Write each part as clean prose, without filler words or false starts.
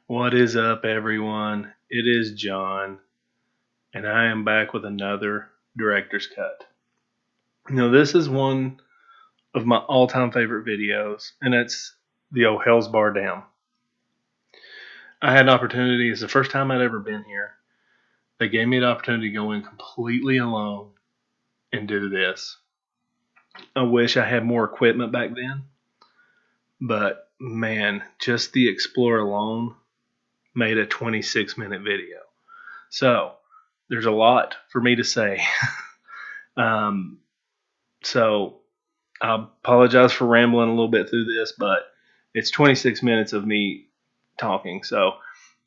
What is up, everyone? It is John, and I am back with another director's cut. This is one of my all time favorite videos, and it's the old Hales Bar Dam. I had an opportunity, it's the first time I'd ever been here. They gave me an opportunity to go in completely alone and do this. I wish I had more equipment back then, but man, just the explore alone made a 26-minute video. So, there's a lot for me to say. Um, so I apologize for rambling a little bit through this, but it's 26 minutes of me talking.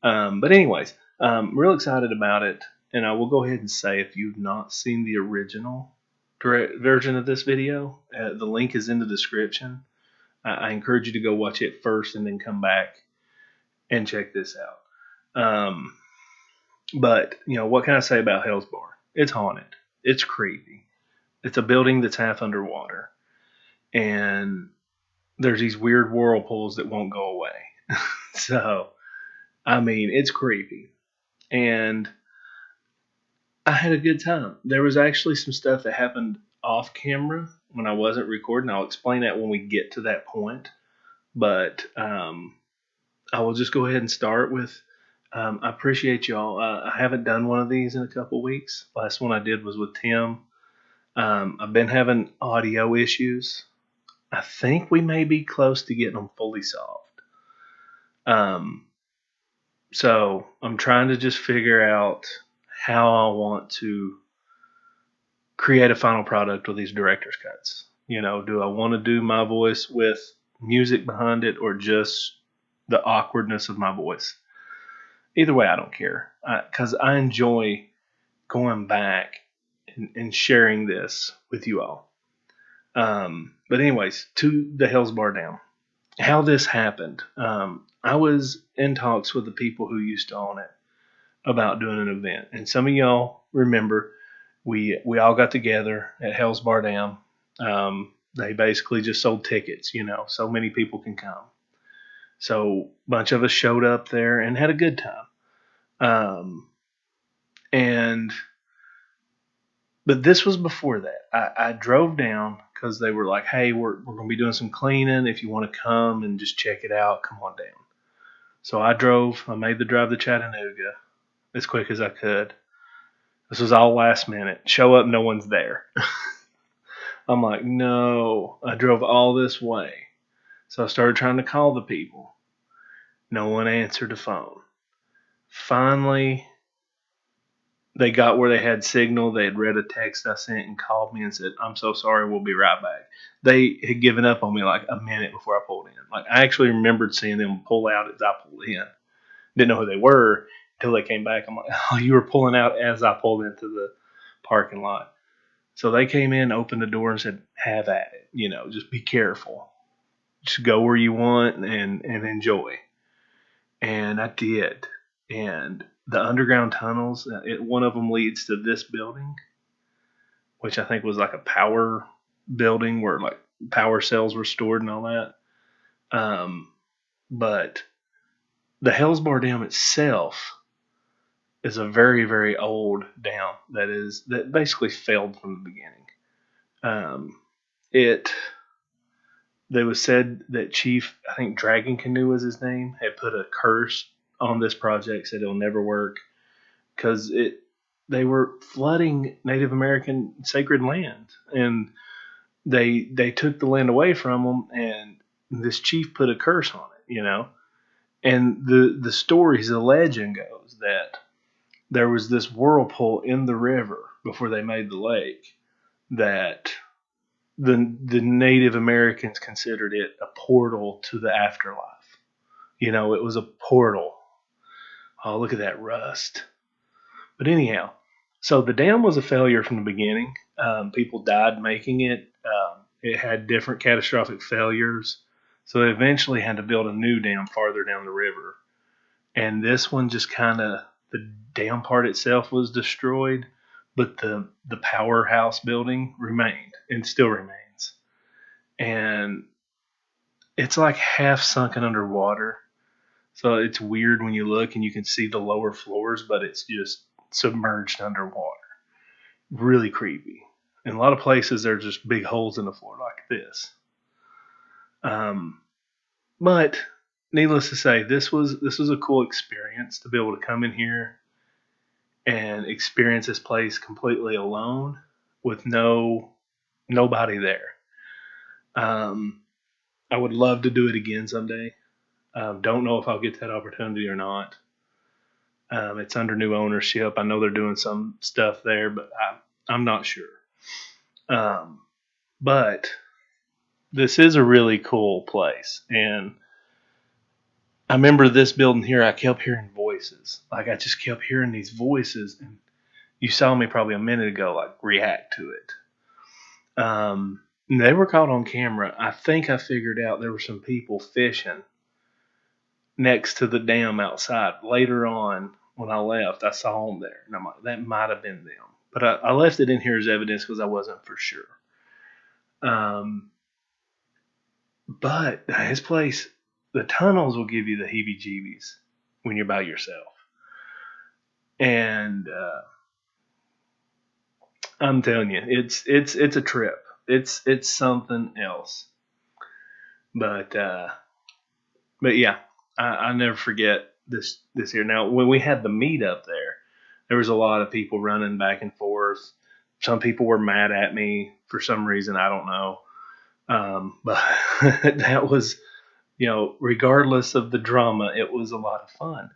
But anyways, real excited about it. And I will go ahead and say, if you've not seen the original version of this video, the link is in the description. I encourage you to go watch it first and then come back and check this out. But what can I say about Hell's Bar? It's haunted. It's creepy. It's a building that's half underwater, and there's these weird whirlpools that won't go away. So, I mean, it's creepy. And I had a good time. There was actually some stuff that happened off camera when I wasn't recording. I'll explain that when we get to that point. But I will just go ahead and start with I appreciate y'all. I haven't done one of these in a couple weeks. Last one I did was with Tim. I've been having audio issues. I think we may be close to getting them fully solved. Um, so I'm trying to just figure out how I want to create a final product with these director's cuts. Do I want to do my voice with music behind it or just the awkwardness of my voice? Either way, I don't care because I enjoy going back and sharing this with you all. But anyways, to the Hell's Bar Down. How this happened. I was in talks with the people who used to own it about doing an event, and some of y'all remember we all got together at Hell's Bar Down. They basically just sold tickets, so many people can come. So a bunch of us showed up there and had a good time. And but this was before that. I drove down because they were like, "Hey, we're going to be doing some cleaning. If you want to come and just check it out, come on down." So I drove. I made the drive to Chattanooga as quick as I could. This was all last minute. Show up, no one's there. I'm like, no. I drove all this way. So I started trying to call the people. No one answered the phone. Finally, they got where they had signal. They had read a text I sent and called me and said, "I'm so sorry, we'll be right back." They had given up on me like a minute before I pulled in. Like, I actually remembered seeing them pull out as I pulled in. Didn't know who they were until they came back. I'm like, "Oh, you were pulling out as I pulled into the parking lot." So they came in, opened the door and said, "Have at it. Just be careful. Just go where you want and enjoy." And I did. And the underground tunnels, one of them leads to this building, which I think was like a power building where like power cells were stored and all that. But the Hell's Bar Dam itself is a very, very old dam that basically failed from the beginning. It was said that Chief, I think Dragon Canoe was his name, had put a curse on this project, said it'll never work because they were flooding Native American sacred land, and they took the land away from them, and this chief put a curse on it. And the stories, the legend goes that there was this whirlpool in the river before they made the lake that the Native Americans considered it a portal to the afterlife. It was a portal. Oh, look at that rust. But anyhow, so the dam was a failure from the beginning. People died making it. It had different catastrophic failures. So they eventually had to build a new dam farther down the river. And this one just kind of, the dam part itself was destroyed, but the powerhouse building remained and still remains. And it's like half sunken underwater. So it's weird when you look and you can see the lower floors, but it's just submerged underwater. Really creepy. In a lot of places, there's just big holes in the floor like this. Um, but needless to say, this was a cool experience to be able to come in here and experience this place completely alone with nobody there. Um, I would love to do it again someday. Don't know if I'll get that opportunity or not. It's under new ownership. I know they're doing some stuff there, but I'm not sure. Um, but this is a really cool place, and I remember this building here. I kept hearing voices. Like I just kept hearing these voices, and you saw me probably a minute ago, like react to it. They were caught on camera. I think I figured out there were some people fishing next to the dam outside. Later on, when I left, I saw them there, and I'm like, that might have been them. But I left it in here as evidence because I wasn't for sure. Um, but his place, the tunnels will give you the heebie-jeebies when you're by yourself, and I'm telling you, it's a trip. It's something else. But yeah, I never forget this year. Now, when we had the meet up there was a lot of people running back and forth. Some people were mad at me for some reason. I don't know. But that was, regardless of the drama, it was a lot of fun.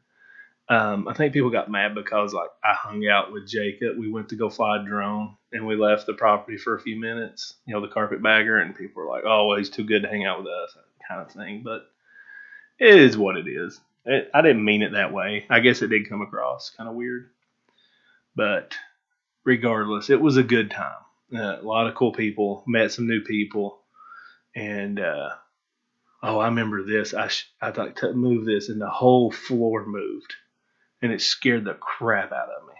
I think people got mad because like I hung out with Jacob. We went to go fly a drone and we left the property for a few minutes, the carpetbagger, and people were like, "Oh, well, he's too good to hang out with us," kind of thing. But it is what it is. I didn't mean it that way. I guess it did come across kind of weird, but regardless, it was a good time. A lot of cool people, met some new people, and I remember this. I thought to move this, and the whole floor moved, and it scared the crap out of me.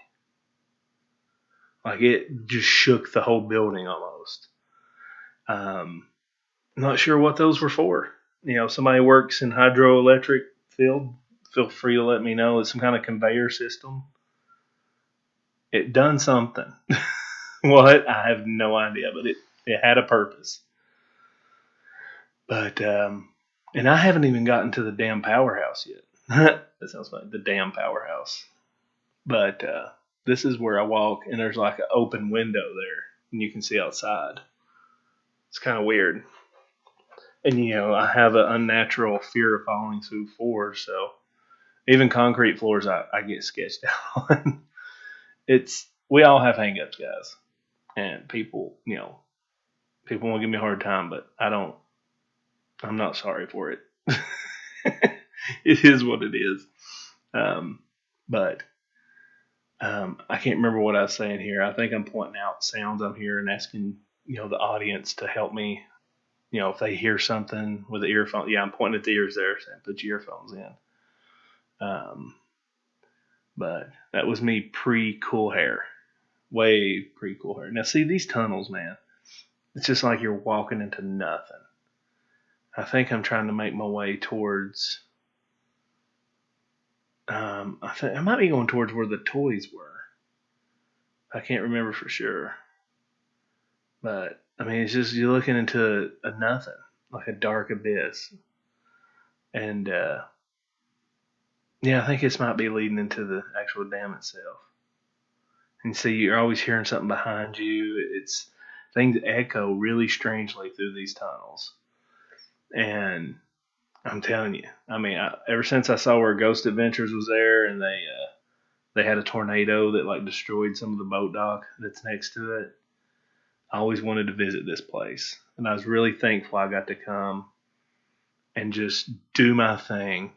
Like it just shook the whole building almost. Um, Not sure what those were for. Somebody works in hydroelectric field. Feel free to let me know. It's some kind of conveyor system. It done something. What? I have no idea, but it had a purpose. But and I haven't even gotten to the damn powerhouse yet. That sounds funny. The damn powerhouse. But this is where I walk, and there's like an open window there, and you can see outside. It's kind of weird. And I have an unnatural fear of falling through floors, so even concrete floors, I get sketched out on. We all have hangups, guys, and people want to give me a hard time, but I don't. I'm not sorry for it. It is what it is. Um, but I can't remember what I was saying here. I think I'm pointing out sounds I'm hearing, asking the audience to help me. If they hear something with the earphone, yeah, I'm pointing at the ears there, saying put your earphones in. But that was me pre-cool hair, way pre-cool hair. Now see these tunnels, man. It's just like you're walking into nothing. I think I'm trying to make my way towards. I might be going towards where the toys were. I can't remember for sure, but I mean, it's just you're looking into a nothing, like a dark abyss, and yeah, I think this might be leading into the actual dam itself. And see, you're always hearing something behind you. Things echo really strangely through these tunnels, and I'm telling you, I mean, ever since I saw where Ghost Adventures was there, and they had a tornado that like destroyed some of the boat dock that's next to it. I always wanted to visit this place, and I was really thankful I got to come and just do my thing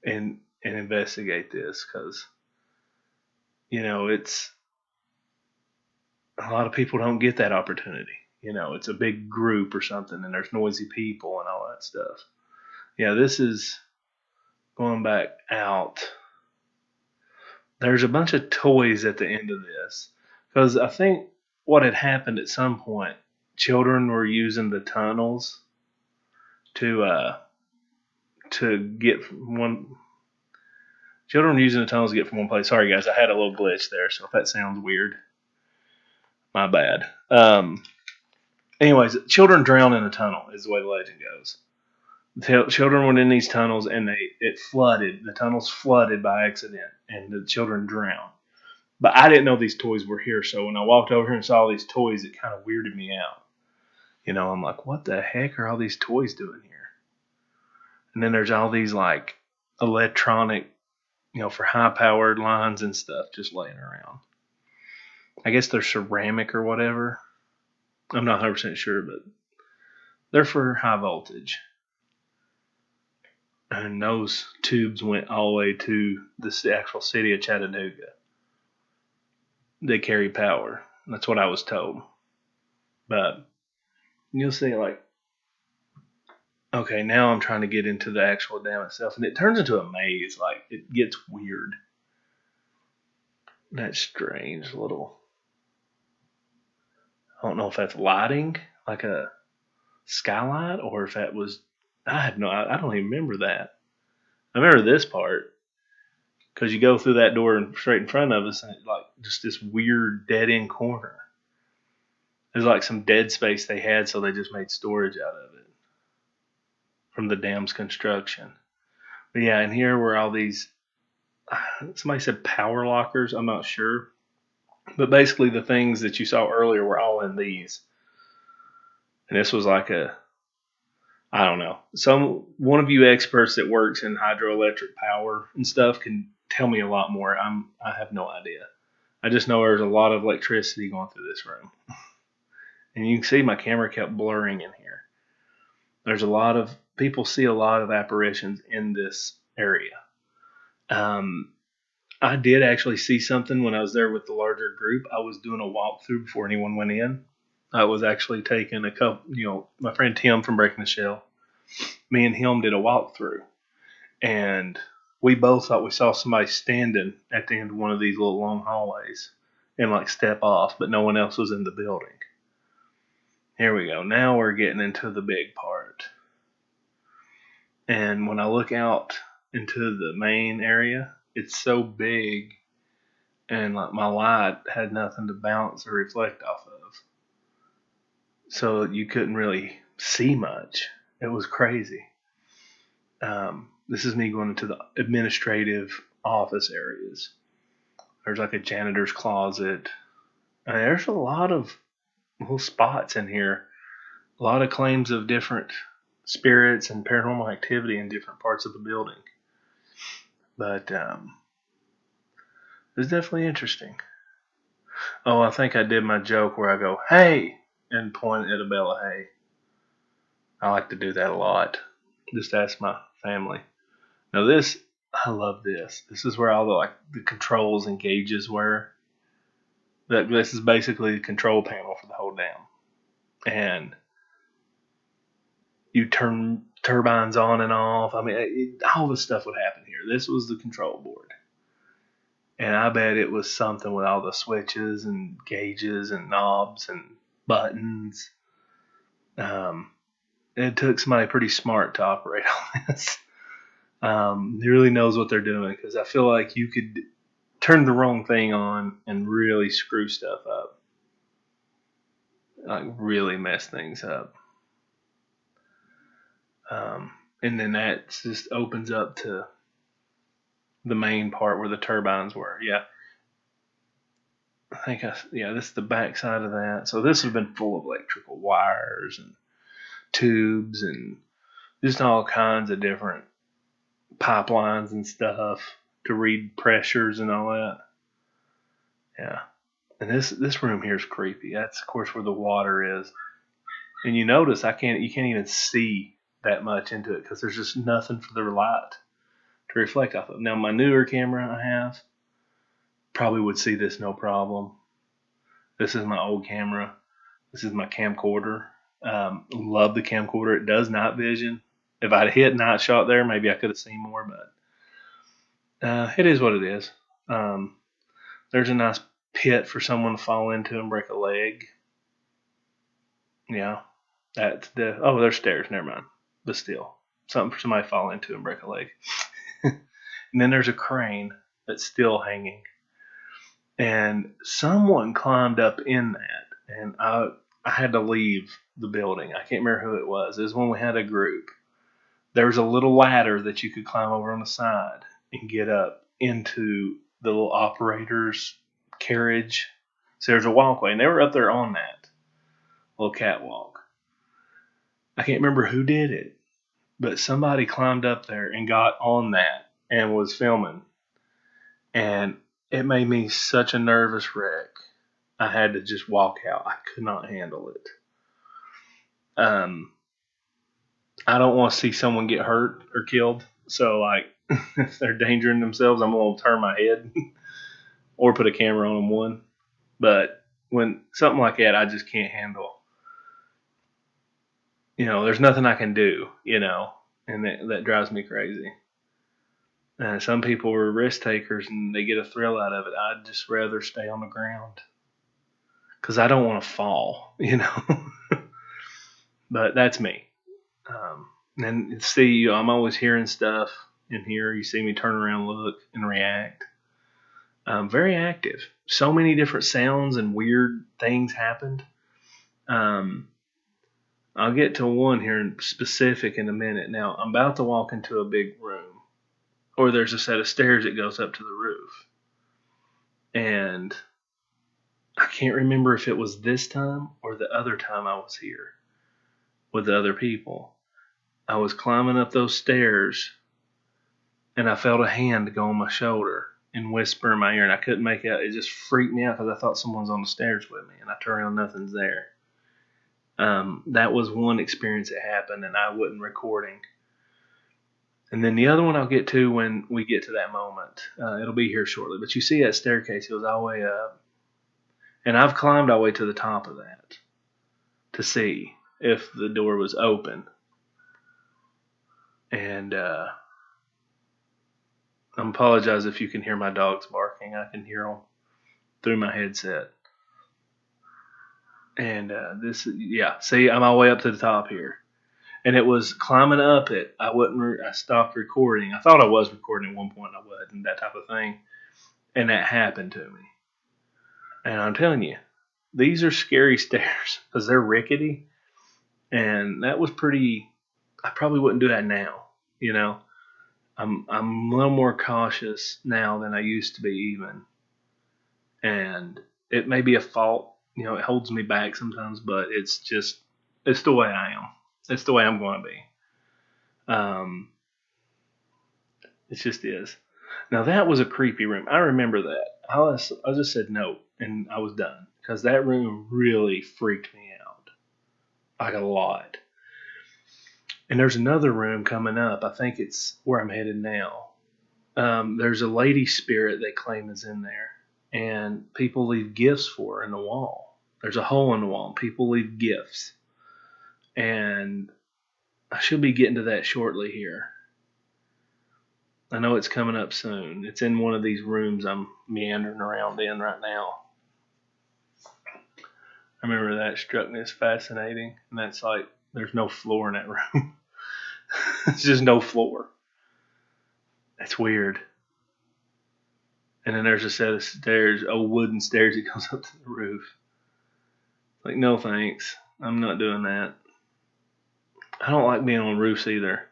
and investigate this because it's a lot of people don't get that opportunity. It's a big group or something, and there's noisy people and all that stuff. Yeah, this is going back out. There's a bunch of toys at the end of this because I think what had happened at some point, children were using the tunnels to to get from one. Children using the tunnels to get from one place. Sorry, guys, I had a little glitch there, so if that sounds weird, my bad. Anyways, children drown in a tunnel is the way the legend goes. Children went in these tunnels and it flooded. The tunnels flooded by accident, and the children drowned. But I didn't know these toys were here, so when I walked over here and saw these toys, it kind of weirded me out. I'm like, what the heck are all these toys doing here? And then there's all these like electronic, for high-powered lines and stuff just laying around. I guess they're ceramic or whatever. I'm not 100% sure, but they're for high voltage. And those tubes went all the way to the actual city of Chattanooga. They carry power. That's what I was told. But you'll see, like, okay, now I'm trying to get into the actual dam itself, and it turns into a maze. Like, it gets weird. That strange little, I don't know if that's lighting, like a skylight, or if that was, I don't even remember that. I remember this part, because you go through that door and straight in front of us, and it's like just this weird dead end corner. There's like some dead space they had, so they just made storage out of it from the dam's construction. But yeah, and here were all these, somebody said power lockers, I'm not sure. But basically the things that you saw earlier were all in these. And this was like I don't know. One of you experts that works in hydroelectric power and stuff can tell me a lot more. I have no idea. I just know there's a lot of electricity going through this room. And you can see my camera kept blurring in here. There's people see a lot of apparitions in this area. I did actually see something when I was there with the larger group. I was doing a walkthrough before anyone went in. I was actually taking a couple, my friend Tim from Breaking the Shell, me and him did a walkthrough. And we both thought we saw somebody standing at the end of one of these little long hallways and like step off, but no one else was in the building. Here we go. Now we're getting into the big part. And when I look out into the main area, it's so big, and like my light had nothing to bounce or reflect off of. So you couldn't really see much. It was crazy. This is me going into the administrative office areas. There's like a janitor's closet. And there's a lot of little spots in here. A lot of claims of different spirits and paranormal activity in different parts of the building. But it's definitely interesting. Oh, I think I did my joke where I go, hey, and point at a bale of hay. I like to do that a lot. Just ask my family. Now this, I love this. This is where all the controls and gauges were. This is basically the control panel for the whole dam. And you turn turbines on and off. I mean, all this stuff would happen here. This was the control board. And I bet it was something with all the switches and gauges and knobs and buttons. It took somebody pretty smart to operate on this. He really knows what they're doing, because I feel like you could turn the wrong thing on and really screw stuff up. Like really mess things up. And then that just opens up to the main part where the turbines were. Yeah. This is the back side of that. So this has been full of electrical wires and tubes and just all kinds of different pipelines and stuff to read pressures and all that. Yeah. And this room here is creepy. That's of course where the water is. And you notice you can't even see that much into it because there's just nothing for the light to reflect off of. Now my newer camera I have probably would see this no problem. This is my old camera. This is my camcorder. Love the camcorder. It does night vision. If I'd hit night shot there, maybe I could have seen more, but it is what it is. There's a nice pit for someone to fall into and break a leg. Yeah, there's stairs. Never mind, but still, something for somebody to fall into and break a leg. And then there's a crane that's still hanging. And someone climbed up in that, and I had to leave the building. I can't remember who it was. It was when we had a group. There was a little ladder that you could climb over on the side and get up into the little operator's carriage. So there's a walkway, and they were up there on that little catwalk. I can't remember who did it, but somebody climbed up there and got on that and was filming. And it made me such a nervous wreck. I had to just walk out. I could not handle it. I don't want to see someone get hurt or killed. So, like, if they're endangering themselves, I'm going to turn my head or put a camera on them, one. But when something like that, I just can't handle. There's nothing I can do, and that drives me crazy. Some people are risk takers and they get a thrill out of it. I'd just rather stay on the ground because I don't want to fall, But that's me. And see, I'm always hearing stuff in here. You see me turn around, look, and react. I'm very active. So many different sounds and weird things happened. I'll get to one here in specific in a minute. Now, I'm about to walk into a big room, or there's a set of stairs that goes up to the roof. And I can't remember if it was this time or the other time I was here with the other people. I was climbing up those stairs, and I felt a hand go on my shoulder and whisper in my ear, and I couldn't make out. It just freaked me out because I thought someone's on the stairs with me, and I turned around, nothing's there. That was one experience that happened, and I wasn't recording. And then the other one I'll get to when we get to that moment. It'll be here shortly. But you see that staircase, it goes all the way up. And I've climbed all the way to the top of that to see if the door was open. And I apologize if you can hear my dogs barking. I can hear them through my headset. And see, I'm all the way up to the top here. And it was climbing up it. I stopped recording. I thought I was recording at one point. I wasn't, that type of thing. And that happened to me. And I'm telling you, these are scary stairs because they're rickety. And that was pretty. I probably wouldn't do that now. I'm a little more cautious now than I used to be even. And it may be a fault. It holds me back sometimes, but it's the way I am. It's the way I'm going to be. It just is. Now, that was a creepy room. I remember that. I just said no, and I was done. Because that room really freaked me out. Like a lot. And there's another room coming up. I think it's where I'm headed now. There's a lady spirit they claim is in there. And people leave gifts for her in the wall. There's a hole in the wall. People leave gifts. And I should be getting to that shortly here. I know it's coming up soon. It's in one of these rooms I'm meandering around in right now. I remember that struck me as fascinating. And that's like, there's no floor in that room. It's just no floor. That's weird. And then there's a set of stairs, wooden stairs that goes up to the roof. Like, no thanks. I'm not doing that. I don't like being on roofs either.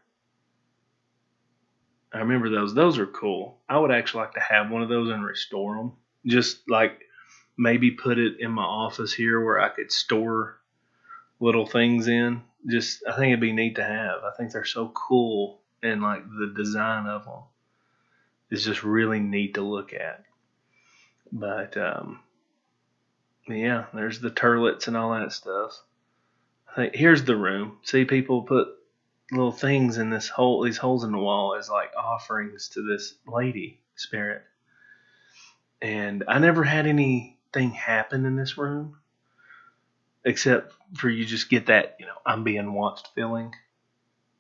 I remember those. Those are cool. I would actually like to have one of those and restore them. Just like maybe put it in my office here where I could store little things in. I think it'd be neat to have. I think they're so cool, and like the design of them is just really neat to look at. But yeah, there's the turlets and all that stuff. I think here's the room. See, people put little things in these holes in the wall as like offerings to this lady spirit. And I never had anything happen in this room except for you just get that, I'm being watched feeling.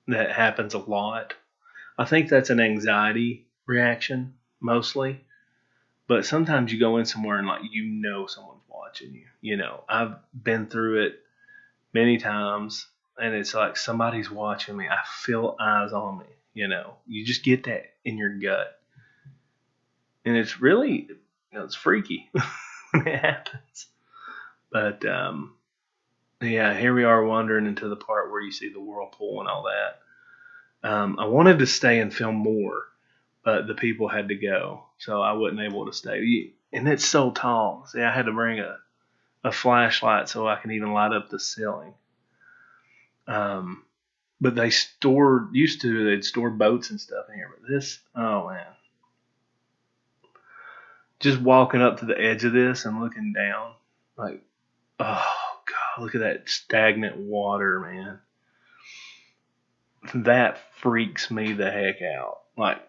That happens a lot. I think that's an anxiety reaction mostly. But sometimes you go in somewhere and like someone's watching you. I've been through it many times. and it's like somebody's watching me. I feel eyes on me. You just get that in your gut, and it's really, it's freaky when it happens. But yeah, here we are wandering into the part where you see the whirlpool and all that. I wanted to stay and film more, but the people had to go, so I wasn't able to stay. And it's so tall. See, I had to bring a flashlight so I can even light up the ceiling. But they'd store boats and stuff in here. But this, oh man. Just walking up to the edge of this and looking down, like, oh God, look at that stagnant water, man. That freaks me the heck out. Like,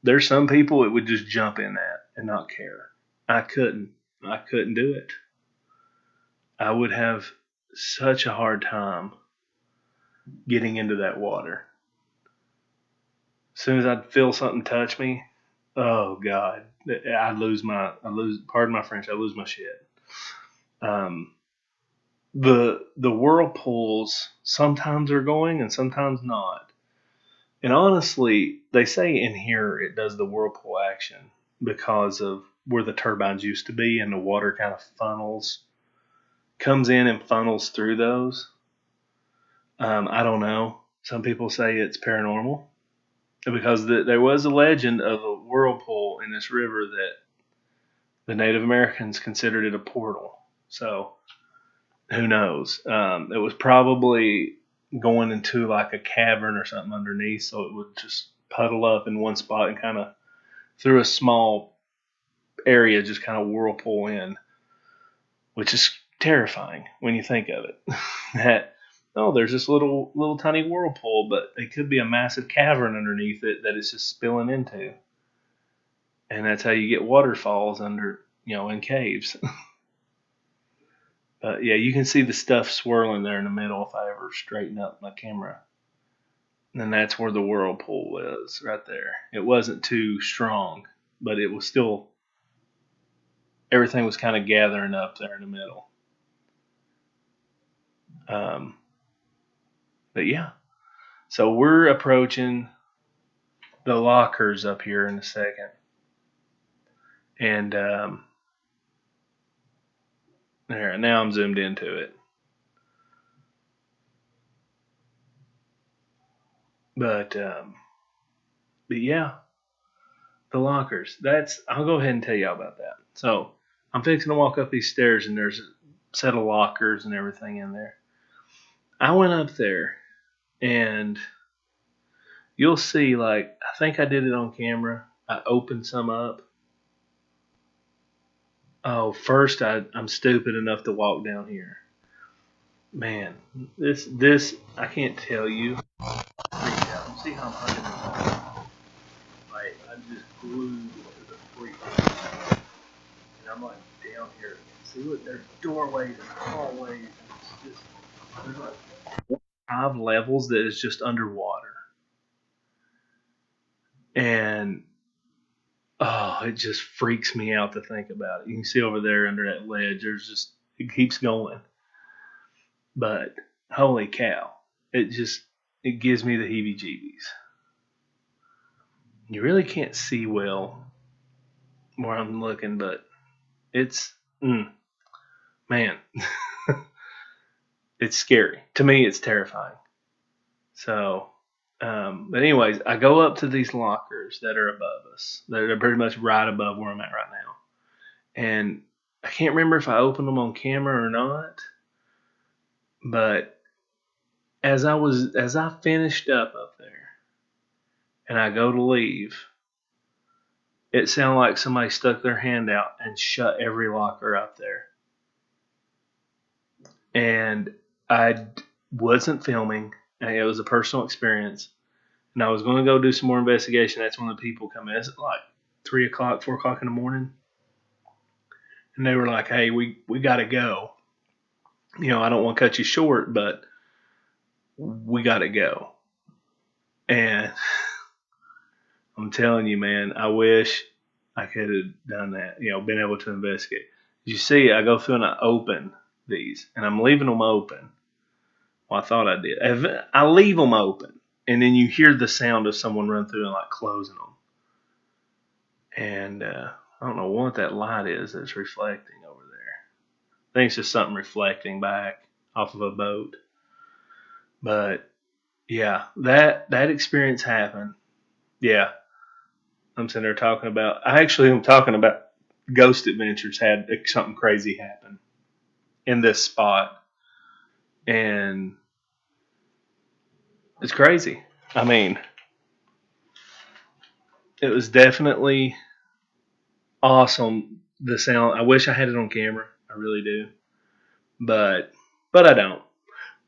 there's some people that would just jump in that and not care. I couldn't do it. I would have such a hard time getting into that water. As soon as I'd feel something touch me, oh God, pardon my French, I lose my shit. The whirlpools sometimes are going and sometimes not. And honestly, they say in here it does the whirlpool action because of where the turbines used to be, and the water kind of comes in and funnels through those. I don't know. Some people say it's paranormal because there was a legend of a whirlpool in this river that the Native Americans considered it a portal. So who knows? It was probably going into like a cavern or something underneath, so it would just puddle up in one spot and kind of through a small area just kind of whirlpool in, which is terrifying when you think of it. That, oh, there's this little tiny whirlpool, but it could be a massive cavern underneath it that it's just spilling into, and that's how you get waterfalls under, in caves. But yeah, you can see the stuff swirling there in the middle if I ever straighten up my camera. And that's where the whirlpool was, right there. It wasn't too strong, but it was still, everything was kind of gathering up there in the middle. But yeah, so we're approaching the lockers up here in a second. And there, now I'm zoomed into it. But yeah, the lockers. I'll go ahead and tell y'all about that. So I'm fixing to walk up these stairs, and there's a set of lockers and everything in there. I went up there, and you'll see, like, I think I did it on camera. I opened some up. Oh, first I'm stupid enough to walk down here. Man, this I can't tell you. See how I'm hunting this. Like, I'm just glued to the freak. And I'm like down here. See, look, there's doorways and hallways, and it's just, there's like 5 levels that is just underwater. And oh, it just freaks me out to think about it. You can see over there under that ledge, it keeps going. But holy cow, it gives me the heebie-jeebies. You really can't see well where I'm looking, but it's, man, it's scary. To me, it's terrifying. So, but anyways, I go up to these lockers that are above us. They're pretty much right above where I'm at right now. And I can't remember if I opened them on camera or not, but as I finished up there and I go to leave, it sounded like somebody stuck their hand out and shut every locker up there. And I wasn't filming. It was a personal experience. And I was going to go do some more investigation. That's when the people come in. It's like 3 o'clock, 4 o'clock in the morning. And they were like, hey, we got to go. I don't want to cut you short, but we got to go. And I'm telling you, man, I wish I could have done that, been able to investigate. You see, I go through and I open these, and I'm leaving them open. Well, I thought I did. I leave them open, and then you hear the sound of someone run through and like closing them. And I don't know what that light is that's reflecting over there. I think it's just something reflecting back off of a boat. But yeah, that experience happened. Yeah, I'm sitting there talking about. I actually am talking about Ghost Adventures had something crazy happen in this spot, and it's crazy. I mean, it was definitely awesome. The sound. I wish I had it on camera. I really do, but I don't.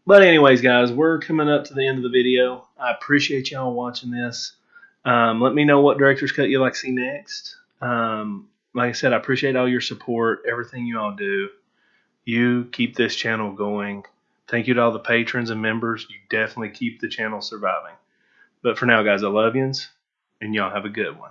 But anyways, guys, we're coming up to the end of the video. I appreciate y'all watching this. Let me know what director's cut you'd like to see next. Like I said, I appreciate all your support, everything you all do. You keep this channel going. Thank you to all the patrons and members. You definitely keep the channel surviving. But for now, guys, I love yous, and y'all have a good one.